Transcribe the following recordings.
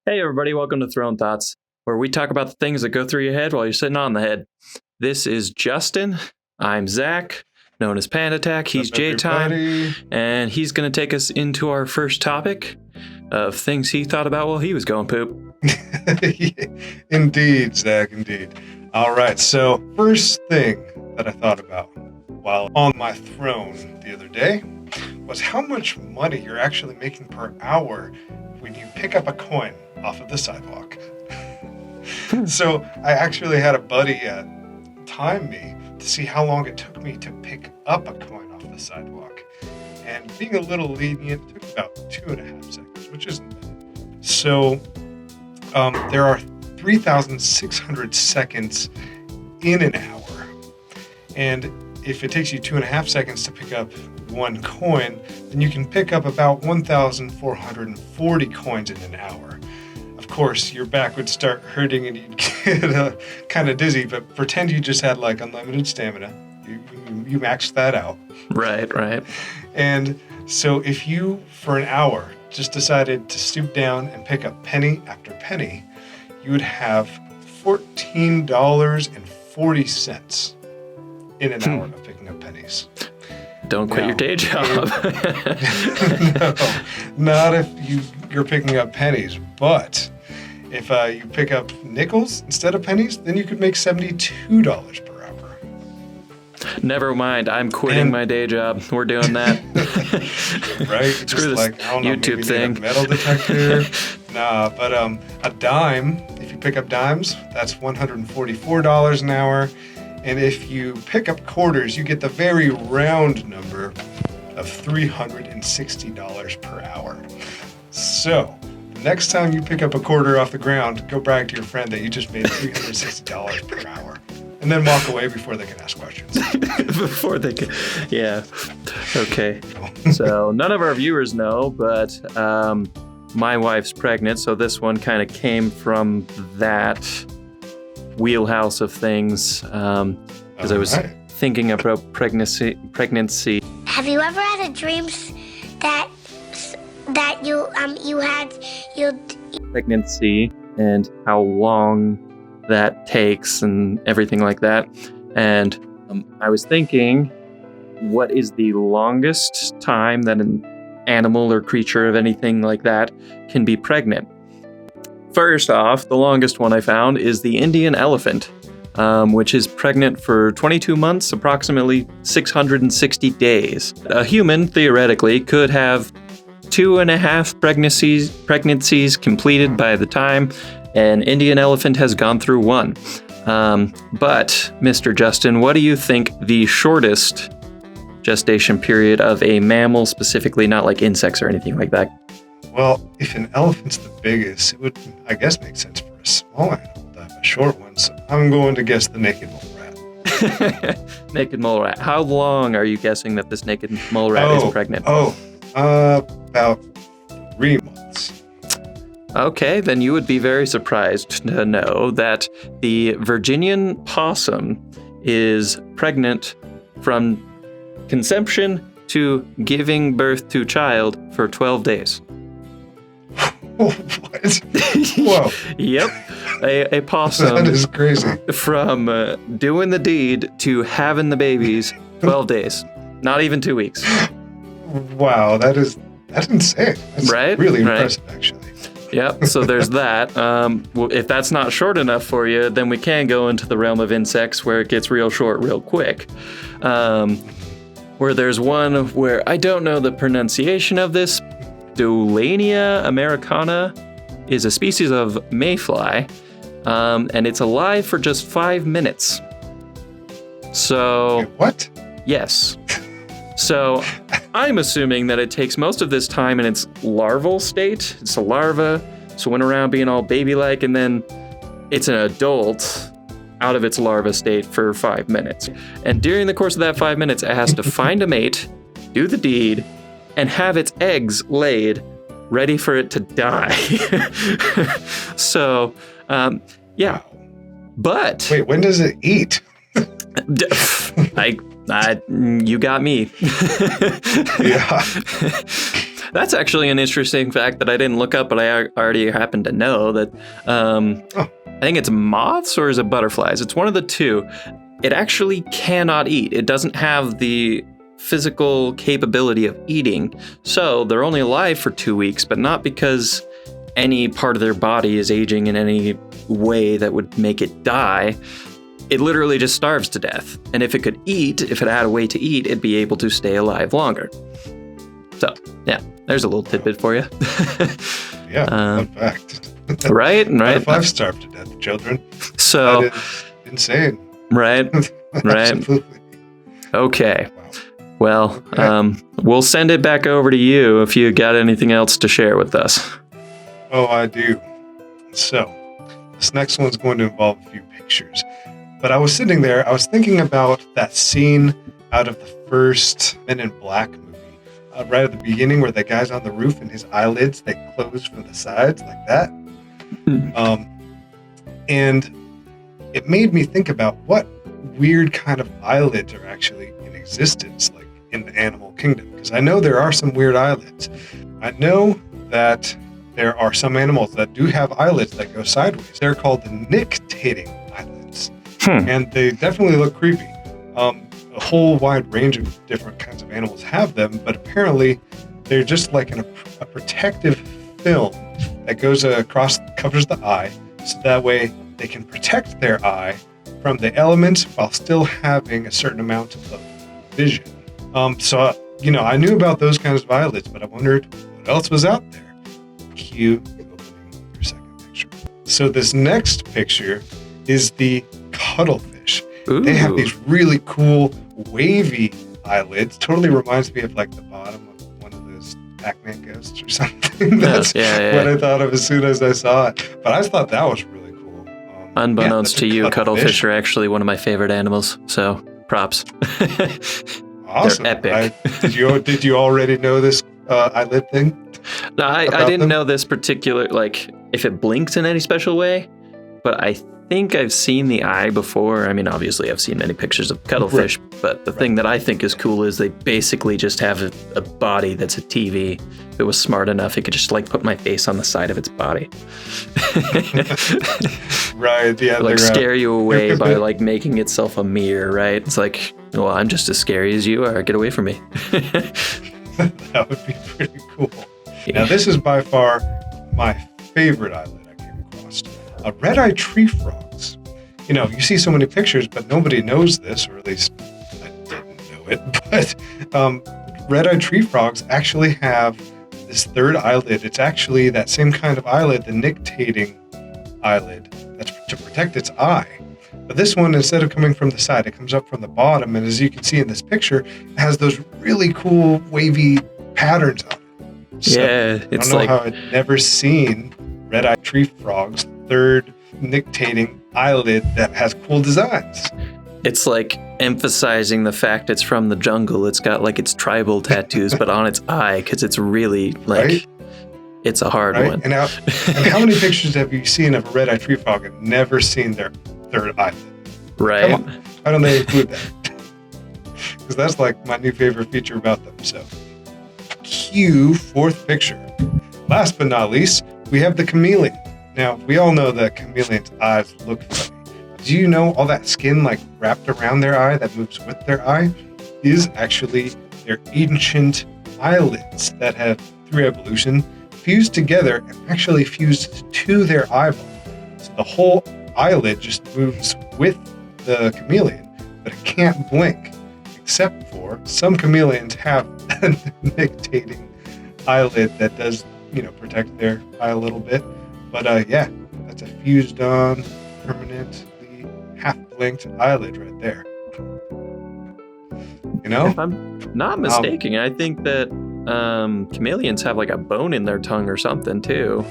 Hey, everybody, welcome to Throne Thoughts, where we talk about the things that go through your head while you're sitting on the head. This is Justin. I'm Zach, known as Panda Attack. He's J-Time, and he's going to take us into our first topic of things he thought about while he was going poop. Indeed, Zach, indeed. All right, so first thing that I thought about while on my throne the other day was how much money you're actually making per hour when you pick up a coin off of the sidewalk. So I actually had a buddy time me to see how long it took me to pick up a coin off the sidewalk. And being a little lenient, it took about 2.5 seconds, which isn't bad. So there are 3,600 seconds in an hour. And if it takes you 2.5 seconds to pick up one coin, then you can pick up about 1,440 coins in an hour. Of course, your back would start hurting and you'd get kind of dizzy, but pretend you just had like unlimited stamina. You maxed that out. Right. And so if you, for an hour, just decided to stoop down and pick up penny after penny, you would have $14.40 in an hour of picking up pennies. Don't quit your day job. No, not if you're picking up pennies. But if you pick up nickels instead of pennies, then you could make $72 per hour. Never mind, I'm quitting my day job. We're doing that. Right? Screw Just this like, I don't know, YouTube maybe thing. need a metal detector. Nah, but a dime, if you pick up dimes, that's $144 an hour. And if you pick up quarters, you get the very round number of $360 per hour. So, the next time you pick up a quarter off the ground, go brag to your friend that you just made $360 per hour. And then walk away before they can ask questions. Yeah. Okay. So, none of our viewers know, but my wife's pregnant, so this one kind of came from that wheelhouse of things, because I was thinking about pregnancy. Have you ever had a dream that you had pregnancy and how long that takes and everything like that? And I was thinking, what is the longest time that an animal or creature of anything like that can be pregnant? First off, the longest one I found is the Indian elephant, which is pregnant for 22 months, approximately 660 days. A human, theoretically, could have 2.5 pregnancies completed by the time an Indian elephant has gone through one. But, Mr. Justin, what do you think the shortest gestation period of a mammal, specifically not like insects or anything like that? Well, if an elephant's the biggest, it would, I guess, make sense for a small animal to have a short one. So I'm going to guess the naked mole rat. Naked mole rat. How long are you guessing that this naked mole rat is pregnant? About 3 months. Okay, then you would be very surprised to know that the Virginian possum is pregnant from conception to giving birth to child for 12 days. What? Whoa. Yep. A possum. That is crazy. From doing the deed to having the babies, 12 days. Not even 2 weeks. Wow, that's insane. That's really impressive, actually. Yep, so there's that. If that's not short enough for you, then we can go into the realm of insects where it gets real short real quick. Where there's one where I don't know the pronunciation of this. Dolania americana is a species of mayfly, and it's alive for just 5 minutes. So... Wait, what? Yes. So I'm assuming that it takes most of this time in its larval state. It's a larva, swimming around being all baby-like, and then it's an adult out of its larva state for 5 minutes. And during the course of that 5 minutes, it has to find a mate, do the deed, and have its eggs laid, ready for it to die. So, yeah. But... Wait, when does it eat? You got me. Yeah. That's actually an interesting fact that I didn't look up, but I already happen to know that I think it's moths or is it butterflies? It's one of the two. It actually cannot eat. It doesn't have the physical capability of eating. So they're only alive for 2 weeks, but not because any part of their body is aging in any way that would make it die. It literally just starves to death. And if it could eat, if it had a way to eat, it'd be able to stay alive longer. So, yeah, there's a little tidbit for you. Yeah, fun fact. Right? What if I've starved to death, children? So, That is insane. right? Absolutely. Okay. Wow. Well, Okay. we'll send it back over to you if you got anything else to share with us. Oh, I do. So, this next one's going to involve a few pictures. But I was sitting there, I was thinking about that scene out of the first Men in Black movie. Right at the beginning where the guy's on the roof and his eyelids, they close from the sides like that. And it made me think about what weird kind of eyelids are actually in existence, like in the animal kingdom. Because I know there are some weird eyelids. I know that there are some animals that do have eyelids that go sideways. They're called the nictating eyelids. And they definitely look creepy. A whole wide range of different kinds of animals have them, but apparently they're just like a protective film that goes across, covers the eye, so that way they can protect their eye from the elements while still having a certain amount of vision. So, I knew about those kinds of eyelids, but I wondered what else was out there. Cue the opening your second picture. So this next picture is the cuttlefish. Ooh. They have these really cool wavy eyelids. Totally reminds me of like the bottom of one of those Pac-Man ghosts or something. That's yeah. what I thought of as soon as I saw it. But I just thought that was really cool. Unbeknownst that's to a you, cuttlefish cuttlefish. are actually one of my favorite animals. So, props. Awesome. They're epic. Did you already know this eyelid thing? No, I About didn't them? know this particular, like, if it blinks in any special way, but I think I've seen the eye before. I mean, obviously, I've seen many pictures of cuttlefish, but the thing that I think is cool is they basically just have a body that's a TV. If it was smart enough, it could just, like, put my face on the side of its body. Right. Yeah. Like, they're, scare you away by, like, making itself a mirror, right? It's like, well, I'm just as scary as you are. Get away from me. that would be pretty cool. Now, this is by far my favorite eyelid I came across. Red-eyed tree frogs. You see so many pictures, but nobody knows this, or at least I didn't know it. But red-eyed tree frogs actually have this third eyelid. It's actually that same kind of eyelid, the nictating eyelid, that's to protect its eye. But this one, instead of coming from the side, it comes up from the bottom. And as you can see in this picture, it has those really cool wavy patterns on it. So, Yeah, it's I don't know like how I'd never seen red-eyed tree frog's third nictating eyelid that has cool designs. it's like emphasizing the fact it's from the jungle. It's got like its tribal tattoos, but on its eye, because it's really like Right? it's a hard Right? one. And how many pictures have you seen of a red-eyed tree frog and never seen their third eyelid? Right. Come on. Why don't they include that? Because that's like my new favorite feature about them. So, cue fourth picture. Last but not least, we have the chameleon. Now, we all know that chameleon's eyes look funny. Do you know all that skin like wrapped around their eye that moves with their eye is actually their ancient eyelids that have, through evolution, fused together and actually fused to their eyeball. So the whole eyelid just moves with the chameleon, but it can't blink, except for some chameleons have a nictating eyelid that does, protect their eye a little bit. But yeah, that's a fused on, permanently half-blinked eyelid right there. If I'm not mistaken, I think that chameleons have like a bone in their tongue or something too.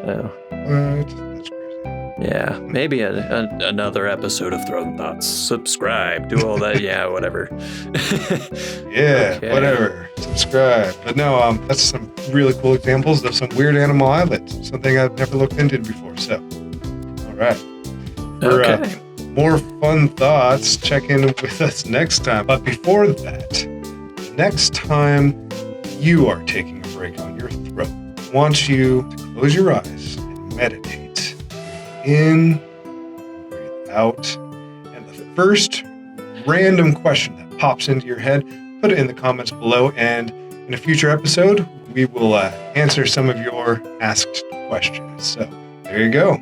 That's crazy. Yeah, maybe another episode of Throne Thoughts. Subscribe, do all that. Yeah, whatever. Yeah, Okay. whatever. Subscribe. But no, that's some really cool examples of some weird animal eyelids. Something I've never looked into before. So, all right. For Okay. more fun thoughts, check in with us next time. But before that, next time you are taking a break on your throat. I want you to close your eyes and meditate. In, breathe out. And the first random question that pops into your head, put it in the comments below. And in a future episode, we will answer some of your asked questions. So there you go.